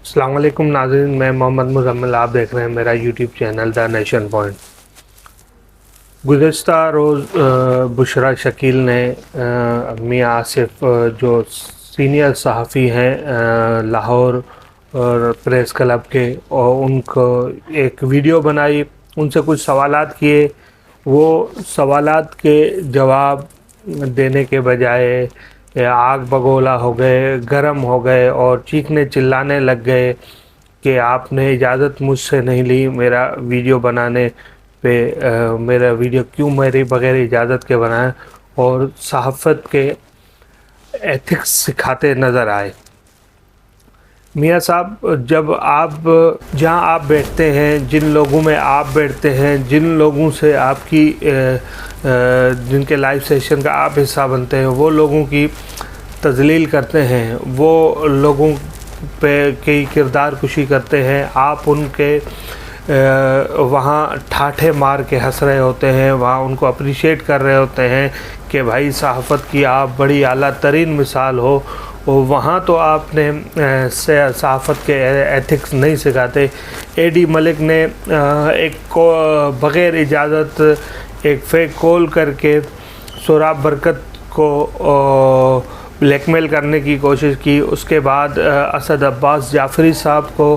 अस्सलाम वालेकुम नाज़रीन, मैं मोहम्मद मुज़म्मिल। आप देख रहे हैं मेरा YouTube channel The Nation Point. गुज़श्ता रोज़ बुशरा शकील ने मियां आसिफ जो सीनियर सहाफ़ी हैं लाहौर और प्रेस क्लब के, और उनको एक वीडियो बनाई, उनसे कुछ सवालात किए। वो सवालात के जवाब देने के बजाय आग बगोला हो गए, गरम हो गए और चीखने चिल्लाने लग गए कि आपने इजाज़त मुझसे नहीं ली मेरा वीडियो बनाने पे। मेरा वीडियो क्यों मेरी बग़ैर इजाज़त के बनाया, और सहाफ़त के एथिक्स सिखाते नज़र आए। मियाँ साहब, जब आप जहाँ आप बैठते हैं, जिन लोगों में आप बैठते हैं, जिन लोगों से आपकी जिनके लाइव सेशन का आप हिस्सा बनते हैं, वो लोगों की तज़लील करते हैं, वो लोगों पे की किरदार कुशी करते हैं, आप उनके वहाँ ठाठे मार के हंस रहे होते हैं, वहाँ उनको अप्रिशिएट कर रहे होते हैं कि भाई सहाफ़त की आप बड़ी आला तरीन मिसाल हो, और वहाँ तो आपने सहाफ़त के एथिक्स नहीं सिखाते। एडी मलिक ने एक को बग़ैर इजाज़त एक फेक कॉल करके सोराब बरकत को ब्लैकमेल करने की कोशिश की। उसके बाद असद अब्बास जाफ़री साहब को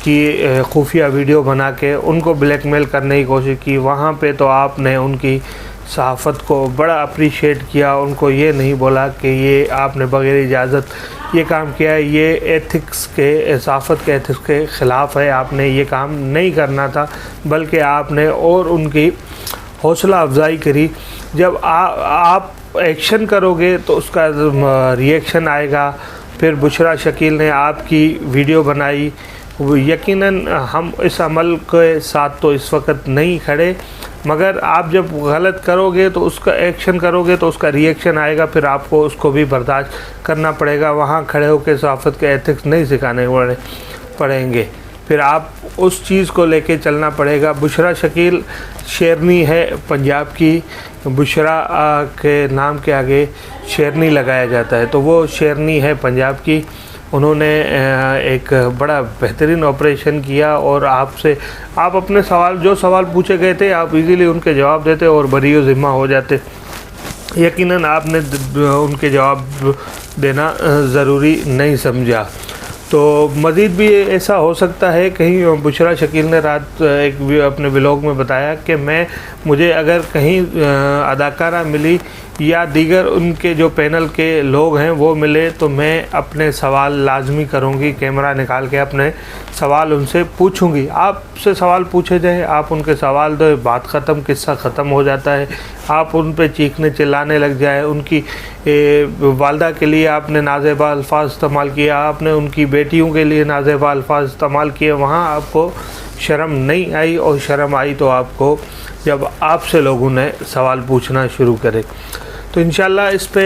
की खुफिया वीडियो बना के उनको ब्लैकमेल करने की कोशिश की। वहाँ पे तो आपने उनकी सहाफ़त को बड़ा अप्रिशिएट किया, उनको ये नहीं बोला कि ये आपने बग़ैर इजाज़त ये काम किया है, ये एथिक्स के सहाफ़त के एथिक्स के ख़िलाफ़ है, आपने ये काम नहीं करना था, बल्कि आपने और उनकी हौसला अफजाई करी। जब आप एक्शन करोगे तो उसका रिएक्शन आएगा। फिर बुशरा शकील ने आपकी वीडियो बनाई। यकीनन हम इस अमल के साथ तो इस वक्त नहीं खड़े, मगर आप जब गलत करोगे तो उसका एक्शन करोगे तो उसका रिएक्शन आएगा, फिर आपको उसको भी बर्दाश्त करना पड़ेगा। वहाँ खड़े होकर सहाफ़त के एथिक्स नहीं सिखाने पड़ेंगे, फिर आप उस चीज़ को लेके चलना पड़ेगा। बुशरा शकील शेरनी है पंजाब की, बुशरा के नाम के आगे शेरनी लगाया जाता है, तो वो शेरनी है पंजाब की। उन्होंने एक बड़ा बेहतरीन ऑपरेशन किया और आपसे आप अपने सवाल जो सवाल पूछे गए थे आप इजीली उनके जवाब देते और बरीओ ज़िम्मा हो जाते। यकीनन आपने उनके जवाब देना ज़रूरी नहीं समझा। तो मज़ीद भी ऐसा हो सकता है, कहीं बुशरा शकील ने रात एक अपने व्लॉग में बताया कि मुझे अगर कहीं अदाकारा मिली या दीगर उनके जो पैनल के लोग हैं वो मिले तो मैं अपने सवाल लाजमी करूंगी, कैमरा निकाल के अपने सवाल उनसे पूछूंगी। आपसे सवाल पूछे जाए, आप उनके सवाल दो, बात ख़त्म, किस्सा ख़त्म हो जाता है। आप उन पे चीखने चिल्लाने लग जाए, उनकी वालदा के लिए आपने नाज़ेबा अल्फाज इस्तेमाल किया, आपने उनकी बेटियों के लिए नाज़ेबा अल्फाज इस्तेमाल किए, वहाँ आपको शर्म नहीं आई, और शर्म आई तो आपको जब आपसे लोगों ने सवाल पूछना शुरू करे। तो इंशाल्लाह इस पे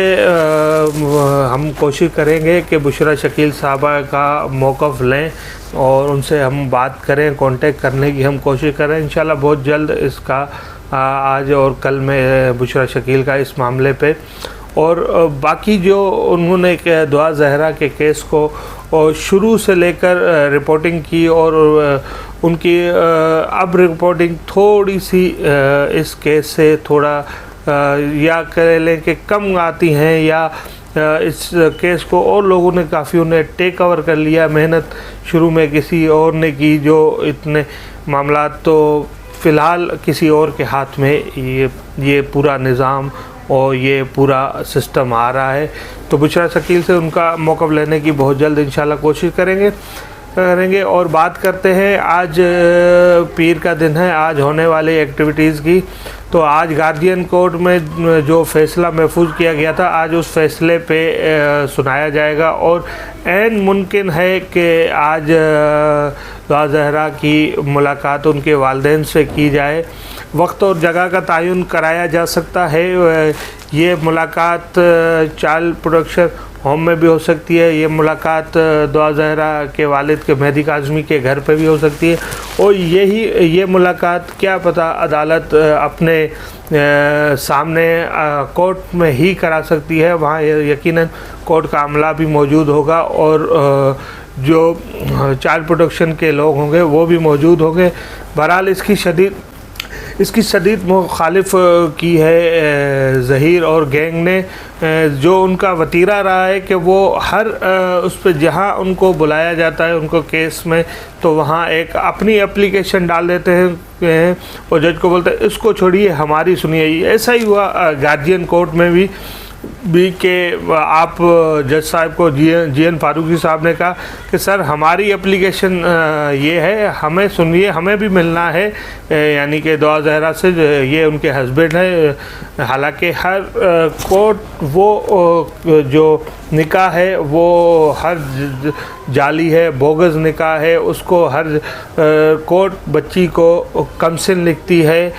हम कोशिश करेंगे कि बुशरा शकील साहबा का मौक़िफ़ लें और उनसे हम बात करें, कांटेक्ट करने की हम कोशिश करें। इंशाल्लाह बहुत जल्द इसका आज और कल में बुशरा शकील का इस मामले पे, और बाकी जो उन्होंने दुआ ज़हरा के केस को और शुरू से लेकर रिपोर्टिंग की, और उनकी अब रिपोर्टिंग थोड़ी सी इस केस से थोड़ा या कह लें कि कम आती हैं, या इस केस को और लोगों ने काफ़ी उन्हें टेक ओवर कर लिया। मेहनत शुरू में किसी और ने की, जो इतने मामला तो फ़िलहाल किसी और के हाथ में ये पूरा निज़ाम और ये पूरा सिस्टम आ रहा है। तो बुशरा शकील से उनका मौक़िफ़ लेने की बहुत जल्द इंशाल्लाह कोशिश करेंगे। और बात करते हैं, आज पीर का दिन है, आज होने वाली एक्टिविटीज़ की। तो आज गार्जियन कोर्ट में जो फ़ैसला महफूज किया गया था, आज उस फ़ैसले पे सुनाया जाएगा, और ऐन मुमकिन है कि आज दुआ ज़हरा की मुलाकात उनके वालिदैन से की जाए। वक्त और जगह का तयन कराया जा सकता है। ये मुलाकात चाइल्ड प्रोटेक्शन होम में भी हो सकती है, ये मुलाकात दुआ ज़हरा के वालिद के मेहदी काज़मी के घर पे भी हो सकती है, और ये मुलाकात क्या पता अदालत अपने सामने कोर्ट में ही करा सकती है। वहाँ यकीनन कोर्ट का अमला भी मौजूद होगा, और जो चाइल्ड प्रोटेक्शन के लोग होंगे वो भी मौजूद होंगे। बहरहाल इसकी शदीद मुखालिफ की है ज़हीर और गैंग ने, जो उनका वतीरा रहा है कि वो हर उस पर जहाँ उनको बुलाया जाता है उनको केस में, तो वहाँ एक अपनी एप्लीकेशन डाल देते हैं और जज को बोलते हैं इसको छोड़िए हमारी सुनिए। ऐसा ही हुआ गार्जियन कोर्ट में भी के आप जज साहब को जी एन फारूकी साहब ने कहा कि सर हमारी एप्लीकेशन ये है, हमें सुनिए, हमें भी मिलना है, यानी कि दुआ ज़हरा से, ये उनके हस्बैंड है। हालांकि हर कोर्ट वो जो निकाह है वो हर जाली है, बोगस निकाह है, उसको हर कोर्ट बच्ची को कमसिन लिखती है,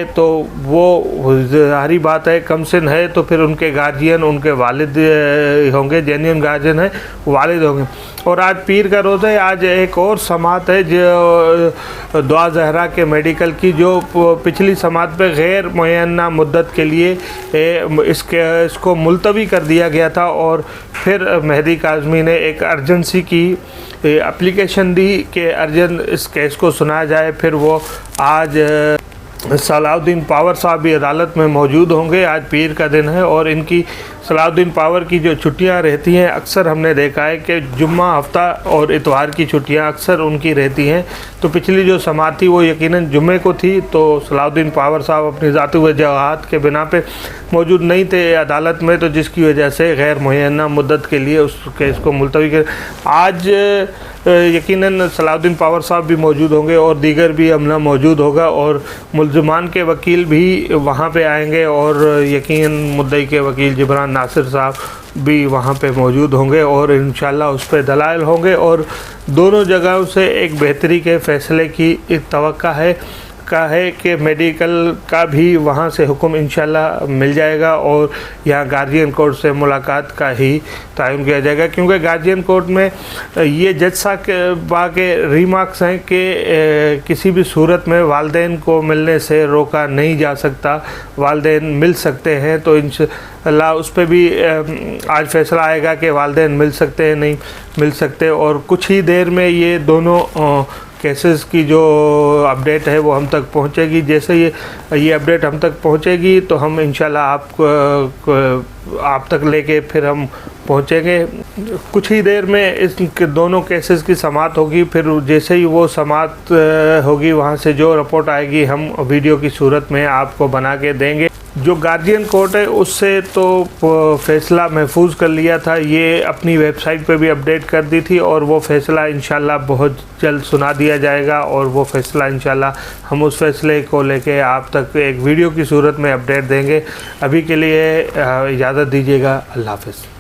तो वो ज़ाहिरी बात है कमसिन है तो फिर उनके गार्जियन उनके वालिद होंगे, जेन्युइन गार्जियन है वालिद होंगे। और आज पीर का रोज़ा है, आज एक और समात है जो दुआ ज़हरा के मेडिकल की, जो पिछली समात पे गैर मुअय्यना मुद्दत के लिए इसको मुलतवी कर दिया गया था और फिर मेहदी काज़मी ने एक अर्जेंसी की एप्लीकेशन दी कि अर्जेंट इस केस को सुना जाए। फिर वो आज सलाउद्दीन पावर साहब भी अदालत में मौजूद होंगे। आज पीर का दिन है और इनकी सलाउद्दीन पावर की जो छुट्टियां रहती हैं, अक्सर हमने देखा है कि जुम्मा, हफ्ता और इतवार की छुट्टियां अक्सर उनकी रहती हैं। तो पिछली जो समात थी वो यकीनन जुम्मे को थी, तो सलाउद्दीन पावर साहब अपनी ज़ाती वजहात के बिना पे मौजूद नहीं थे अदालत में, तो जिसकी वजह से गैर मुअय्यना मुद्दत के लिए उस केस को मुलतवी कर। आज यकीनन सलाउद्दीन पावर साहब भी मौजूद होंगे और दीगर भी अमला मौजूद होगा और मुल्ज़िमान के वकील भी वहाँ पे आएंगे और यकीनन मुद्दई के वकील जिब्रान नासिर साहब भी वहाँ पे मौजूद होंगे और इंशाल्लाह उस पर दलाइल होंगे और दोनों जगहों से एक बेहतरी के फ़ैसले की तवक्का है कि मेडिकल का भी वहाँ से हुक्म इंशाल्लाह मिल जाएगा और यहाँ गार्जियन कोर्ट से मुलाकात का ही तयन किया जाएगा, क्योंकि गार्जियन कोर्ट में ये जज साहब के रिमार्क्स हैं कि किसी भी सूरत में वालिदैन को मिलने से रोका नहीं जा सकता, वालिदैन मिल सकते हैं। तो इंशाल्लाह उस पर भी आज फैसला आएगा कि वालिदैन मिल सकते हैं नहीं मिल सकते, और कुछ ही देर में ये दोनों केसेस की जो अपडेट है वो हम तक पहुंचेगी। जैसे ये अपडेट हम तक पहुंचेगी तो हम इंशाल्लाह आप तक लेके फिर हम पहुंचेंगे। कुछ ही देर में इस दोनों केसेस की समात होगी, फिर जैसे ही वो समात होगी वहां से जो रिपोर्ट आएगी हम वीडियो की सूरत में आपको बना के देंगे। जो गार्जियन कोर्ट है उससे तो फ़ैसला महफूज कर लिया था, ये अपनी वेबसाइट पे भी अपडेट कर दी थी और वो फ़ैसला इंशाल्लाह बहुत जल्द सुना दिया जाएगा और वो फ़ैसला इंशाल्लाह हम उस फ़ैसले को लेके आप तक एक वीडियो की सूरत में अपडेट देंगे। अभी के लिए इजाज़त दीजिएगा। अल्लाह हाफ़िज़।